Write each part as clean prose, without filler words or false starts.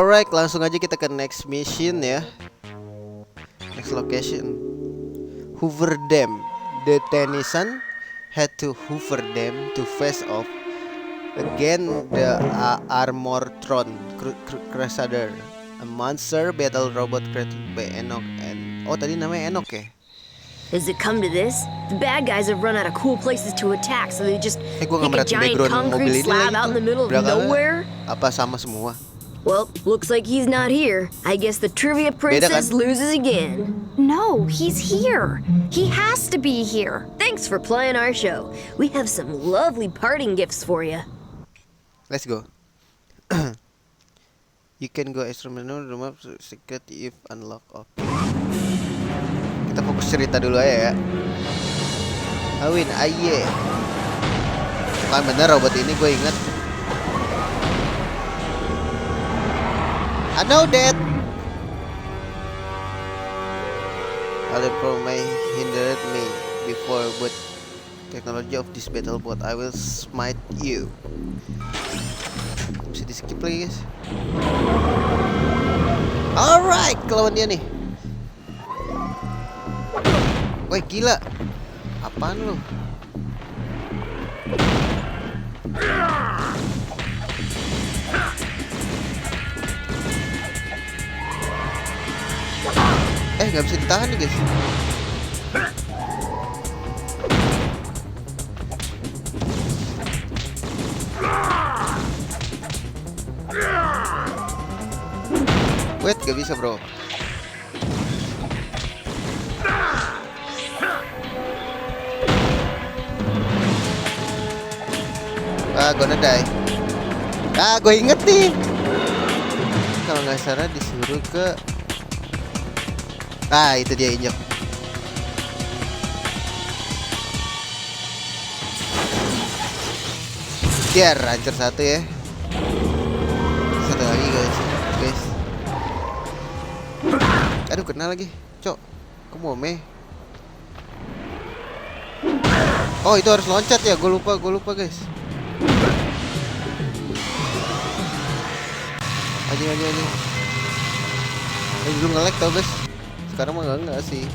Alright, langsung aja kita ke next mission ya. Next location, Hoover Dam. The Tennyson had to hoover dam to face off again the Armortron Crusader, a monster battle robot created by Enoch and tadi namanya Enoch ya. Has it come to this? The bad guys have run out of cool places to attack, so they just Gua make a giant concrete slab out in the middle of nowhere? Apa sama semua? Well, looks like he's not here. I guess the trivia princess loses again. No, he's here. He has to be here. Thanks for playing our show. We have some lovely parting gifts for you. Let's go. You can go instrumental the map secret if unlock up. Kita fokus cerita dulu aja ya. Awin, aye. Kan bener robot ini gue inget. I know that. Other pro may hindered me before, but technology of this battle bot I will smite you. Bisa di skip lagi guys. Alright, kelawan dia nih. Woi gila. Apaan lu? Gak bisa ditahan nih guys. Wait, gak bisa bro. Gonna die. Gue inget nih. Kalau nggak salah disuruh ke. Itu dia injek. Biar hancur satu ya. Satu lagi guys. Aduh kena lagi. Cok, kamu ome. Oh itu harus loncat ya. Gue lupa guys. Aja. Dulu nge-lag tau guys. Sekarang mah enggak sih.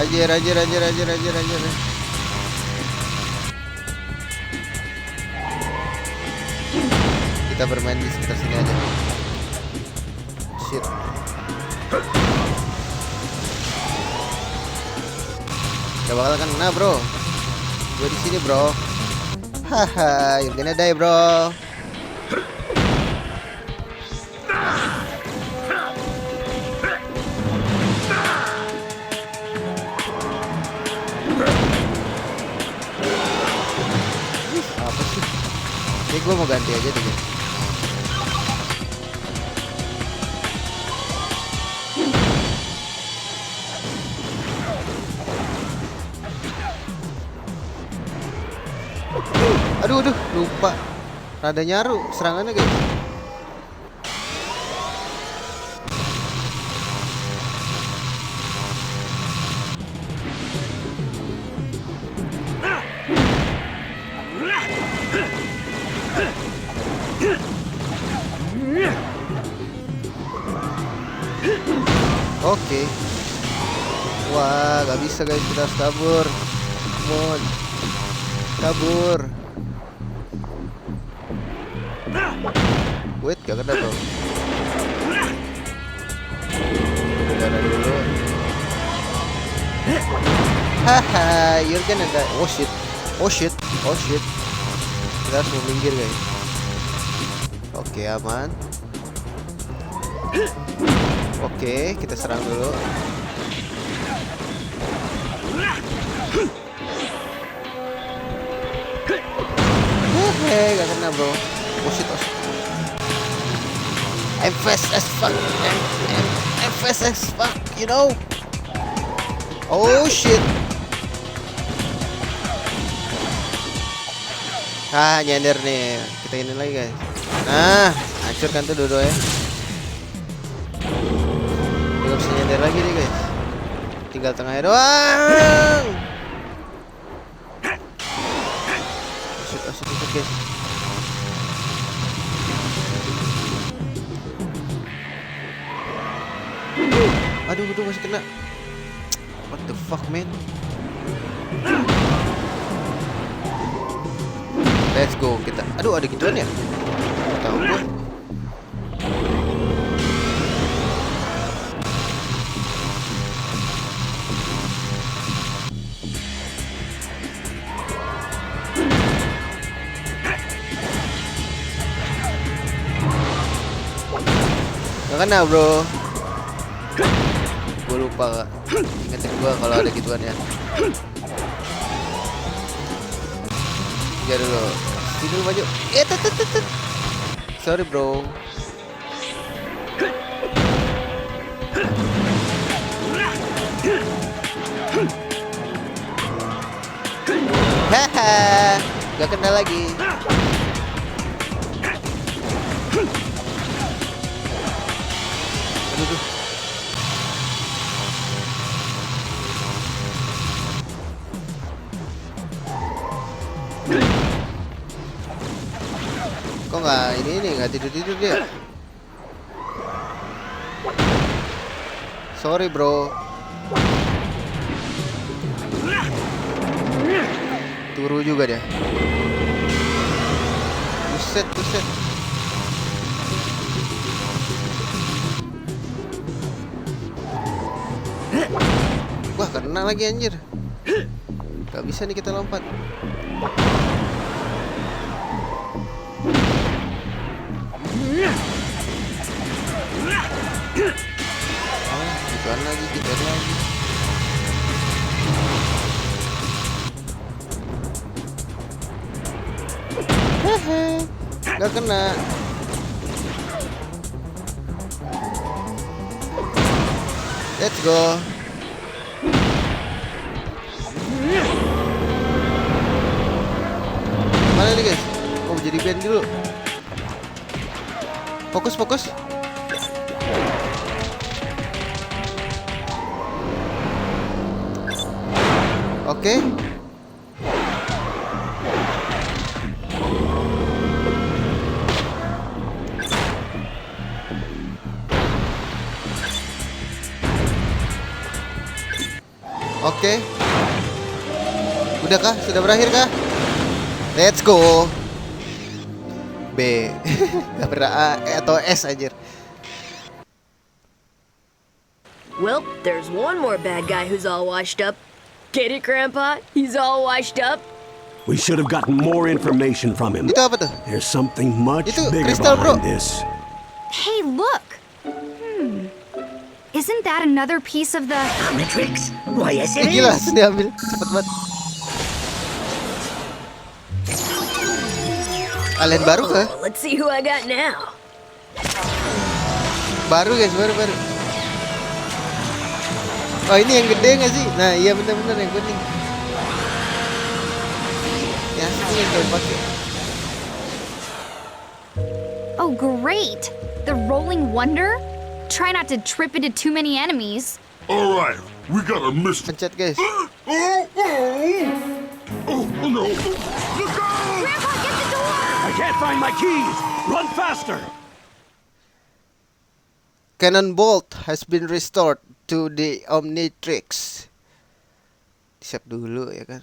Ajar. Kita bermain di sekitar sini aja. Shit. Gak bakal kena bro. Gue di sini bro. Haha, you're gonna die bro. Apa sih? Ini gue mau ganti aja deh. Aduh, lupa. Rada nyaru serangannya guys. Oke. Wah, gak bisa guys, kita harus kabur. Come on. Kabur. Wait, gak kena bro. Udara dulu. Haha, you're gonna die. Oh shit. Kita harus minggir guys. Oke, aman. Oke, kita serang dulu. Gak kena bro. Oh shit. I'm fast as fuck. I'm fast as fuck, you know. Oh shit. Nyender nih. Kita ini lagi guys. Hancurkan tuh dua-duanya. Tinggal tengahnya doang. Asyik guys. Aduh, masih kena. What the fuck, man? Let's go kita. Aduh, ada gituan ya? Nggak tahu gua. Gak kena, bro. Gue lupa, ingetin gue kalau ada gituan ya. Jadi dulu. Sini lu maju. Sorry, bro. Haha, gak kena lagi. Aduh. Kok nggak ini nggak tidur dia? Sorry, bro. Turu juga dia. Buset. Wah, kena lagi anjir. Gak bisa nih kita lompat. Gituan lagi. Gak kena. Let's go. Mana nih guys? Oh, jadi band dulu. Fokus. Oke. Oke. Udah kah? Sudah berakhir kah? Let's go. B. Gak pernah A atau S anjir. Well, there's one more bad guy who's all washed up. Get it, Grandpa? He's all washed up. We should have gotten more information from him. Itu apa tuh? There's something much Itu bigger kristal, bro. behind this. Hey, look! Isn't that another piece of the... Omnitrix? Why, yes it Gila, is. langsung diambil. Cepet banget. Alien baru kah? Let's see who I got now. Baru guys, baru. Oh, ini yang gede nggak sih? Nah, iya bener-bener yang kuning. Ya, ini yang gue pakai. Oh, great! The Rolling Wonder? Try not to trip into too many enemies. All right, we got a mystery. Pencet guys. Oh no! Look out! Grandpa, get the door! I can't find my keys. Run faster. Cannon Bolt has been restored to the Omnitrix. Siap dulu ya kan.